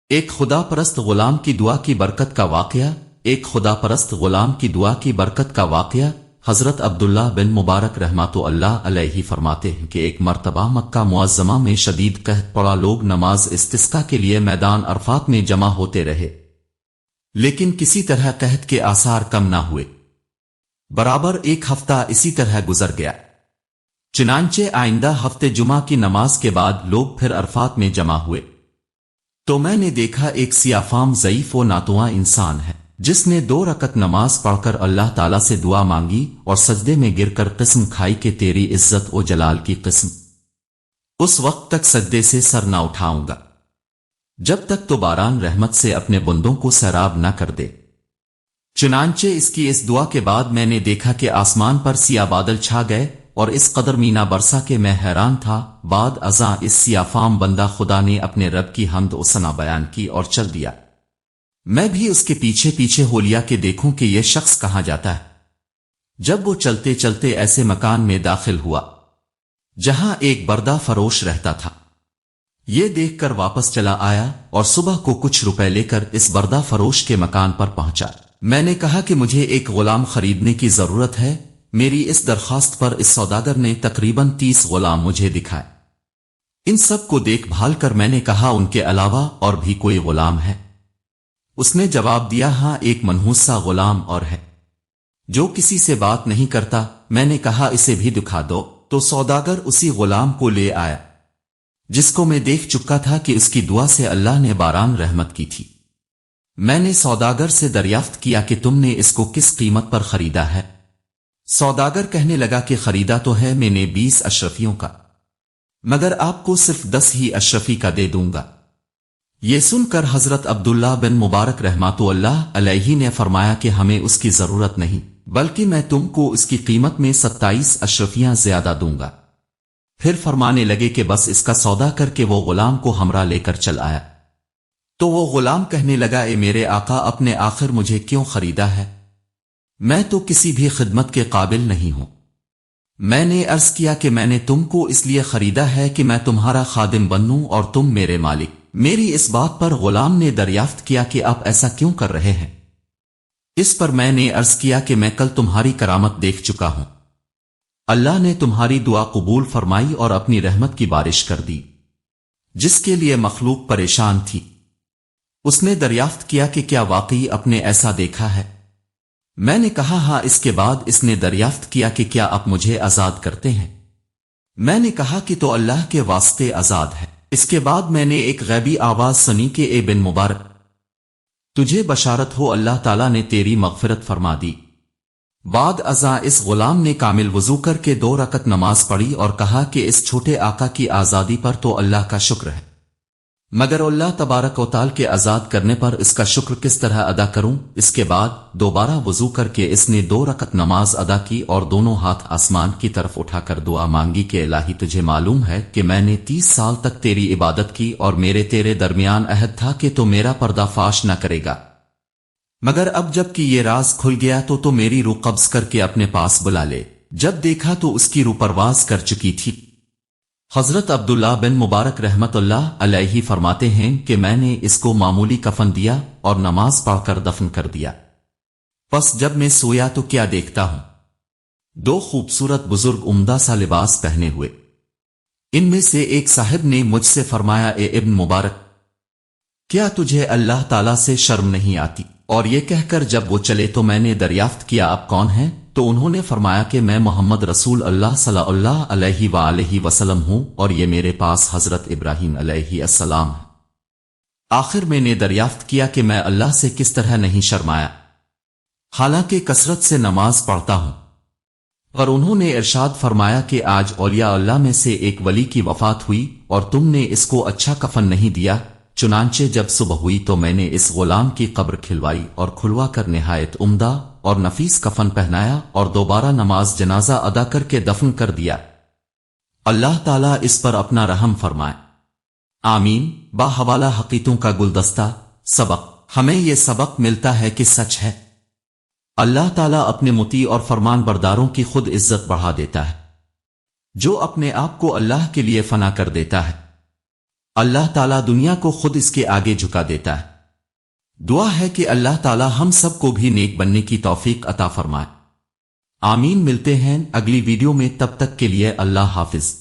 ایک خدا پرست غلام کی دعا کی برکت کا واقعہ ایک خدا پرست غلام کی دعا کی برکت کا واقعہ حضرت عبداللہ بن مبارک رحمۃ اللہ علیہ فرماتے ہیں کہ ایک مرتبہ مکہ معظمہ میں شدید قحط پڑا، لوگ نماز استسقاء کے لیے میدان عرفات میں جمع ہوتے رہے، لیکن کسی طرح قحط کے آثار کم نہ ہوئے۔ برابر ایک ہفتہ اسی طرح گزر گیا، چنانچہ آئندہ ہفتے جمعہ کی نماز کے بعد لوگ پھر عرفات میں جمع ہوئے تو میں نے دیکھا ایک سیاہ فام ضعیف و ناتواں انسان ہے جس نے 2 رکعت نماز پڑھ کر اللہ تعالیٰ سے دعا مانگی اور سجدے میں گر کر قسم کھائی کہ تیری عزت و جلال کی قسم، اس وقت تک سجدے سے سر نہ اٹھاؤں گا جب تک تو باران رحمت سے اپنے بندوں کو سیراب نہ کر دے۔ چنانچہ اس کی اس دعا کے بعد میں نے دیکھا کہ آسمان پر سیاہ بادل چھا گئے اور اس قدر مینا برسا کہ میں حیران تھا۔ بعد ازاں اس سیاہ فام بندہ خدا نے اپنے رب کی حمد و ثنا بیان کی اور چل دیا۔ میں بھی اس کے پیچھے پیچھے ہو لیا کہ دیکھوں کہ یہ شخص کہاں جاتا ہے۔ جب وہ چلتے چلتے ایسے مکان میں داخل ہوا جہاں ایک بردہ فروش رہتا تھا، یہ دیکھ کر واپس چلا آیا اور صبح کو کچھ روپے لے کر اس بردہ فروش کے مکان پر پہنچا۔ میں نے کہا کہ مجھے ایک غلام خریدنے کی ضرورت ہے۔ میری اس درخواست پر اس سوداگر نے تقریباً 30 غلام مجھے دکھائے۔ ان سب کو دیکھ بھال کر میں نے کہا ان کے علاوہ اور بھی کوئی غلام ہے؟ اس نے جواب دیا ہاں، ایک منحوس سا غلام اور ہے جو کسی سے بات نہیں کرتا۔ میں نے کہا اسے بھی دکھا دو، تو سوداگر اسی غلام کو لے آیا جس کو میں دیکھ چکا تھا کہ اس کی دعا سے اللہ نے باران رحمت کی تھی۔ میں نے سوداگر سے دریافت کیا کہ تم نے اس کو کس قیمت پر خریدا ہے؟ سوداگر کہنے لگا کہ خریدا تو ہے میں نے 20 اشرفیوں کا، مگر آپ کو صرف 10 ہی اشرفی کا دے دوں گا۔ یہ سن کر حضرت عبداللہ بن مبارک رحمۃ اللہ علیہ نے فرمایا کہ ہمیں اس کی ضرورت نہیں، بلکہ میں تم کو اس کی قیمت میں 27 اشرفیاں زیادہ دوں گا۔ پھر فرمانے لگے کہ بس اس کا سودا کر کے وہ غلام کو ہمراہ لے کر چل آیا۔ تو وہ غلام کہنے لگا اے میرے آقا، اپنے آخر مجھے کیوں خریدا ہے؟ میں تو کسی بھی خدمت کے قابل نہیں ہوں۔ میں نے عرض کیا کہ میں نے تم کو اس لیے خریدا ہے کہ میں تمہارا خادم بنوں اور تم میرے مالک۔ میری اس بات پر غلام نے دریافت کیا کہ آپ ایسا کیوں کر رہے ہیں؟ اس پر میں نے عرض کیا کہ میں کل تمہاری کرامت دیکھ چکا ہوں، اللہ نے تمہاری دعا قبول فرمائی اور اپنی رحمت کی بارش کر دی جس کے لیے مخلوق پریشان تھی۔ اس نے دریافت کیا کہ کیا واقعی آپ نے ایسا دیکھا ہے؟ میں نے کہا ہاں۔ اس کے بعد اس نے دریافت کیا کہ کیا آپ مجھے آزاد کرتے ہیں؟ میں نے کہا کہ تو اللہ کے واسطے آزاد ہے۔ اس کے بعد میں نے ایک غیبی آواز سنی کہ اے بن مبارک، تجھے بشارت ہو، اللہ تعالیٰ نے تیری مغفرت فرما دی۔ بعد ازاں اس غلام نے کامل وضو کر کے 2 رکعت نماز پڑھی اور کہا کہ اس چھوٹے آقا کی آزادی پر تو اللہ کا شکر ہے، مگر اللہ تبارک و تعالی کے آزاد کرنے پر اس کا شکر کس طرح ادا کروں؟ اس کے بعد دوبارہ وضو کر کے اس نے 2 رکعت نماز ادا کی اور دونوں ہاتھ آسمان کی طرف اٹھا کر دعا مانگی کہ الہی، تجھے معلوم ہے کہ میں نے 30 سال تک تیری عبادت کی اور میرے تیرے درمیان عہد تھا کہ تو میرا پردہ فاش نہ کرے گا، مگر اب جب کہ یہ راز کھل گیا تو میری روح قبض کر کے اپنے پاس بلا لے۔ جب دیکھا تو اس کی روح پرواز کر چکی تھی۔ حضرت عبداللہ بن مبارک رحمت اللہ علیہ فرماتے ہیں کہ میں نے اس کو معمولی کفن دیا اور نماز پڑھ کر دفن کر دیا۔ پس جب میں سویا تو کیا دیکھتا ہوں، 2 خوبصورت بزرگ عمدہ سا لباس پہنے ہوئے۔ ان میں سے ایک صاحب نے مجھ سے فرمایا اے ابن مبارک، کیا تجھے اللہ تعالیٰ سے شرم نہیں آتی؟ اور یہ کہہ کر جب وہ چلے تو میں نے دریافت کیا آپ کون ہیں؟ تو انہوں نے فرمایا کہ میں محمد رسول اللہ صلی اللہ علیہ وآلہ وسلم ہوں اور یہ میرے پاس حضرت ابراہیم علیہ السلام ہے۔ آخر میں نے دریافت کیا کہ میں اللہ سے کس طرح نہیں شرمایا حالانکہ کثرت سے نماز پڑھتا ہوں؟ اور انہوں نے ارشاد فرمایا کہ آج اولیاء اللہ میں سے ایک ولی کی وفات ہوئی اور تم نے اس کو اچھا کفن نہیں دیا۔ چنانچہ جب صبح ہوئی تو میں نے اس غلام کی قبر کھلوائی اور کھلوا کر نہایت عمدہ اور نفیس کفن پہنایا اور دوبارہ نماز جنازہ ادا کر کے دفن کر دیا۔ اللہ تعالیٰ اس پر اپنا رحم فرمائے، آمین۔ باحوالہ حقیقتوں کا گلدستہ سبق۔ ہمیں یہ سبق ملتا ہے کہ سچ ہے اللہ تعالیٰ اپنے مطیع اور فرمان برداروں کی خود عزت بڑھا دیتا ہے۔ جو اپنے آپ کو اللہ کے لیے فنا کر دیتا ہے اللہ تعالیٰ دنیا کو خود اس کے آگے جھکا دیتا ہے۔ دعا ہے کہ اللہ تعالیٰ ہم سب کو بھی نیک بننے کی توفیق عطا فرمائے۔ آمین۔ ملتے ہیں اگلی ویڈیو میں، تب تک کے لیے اللہ حافظ۔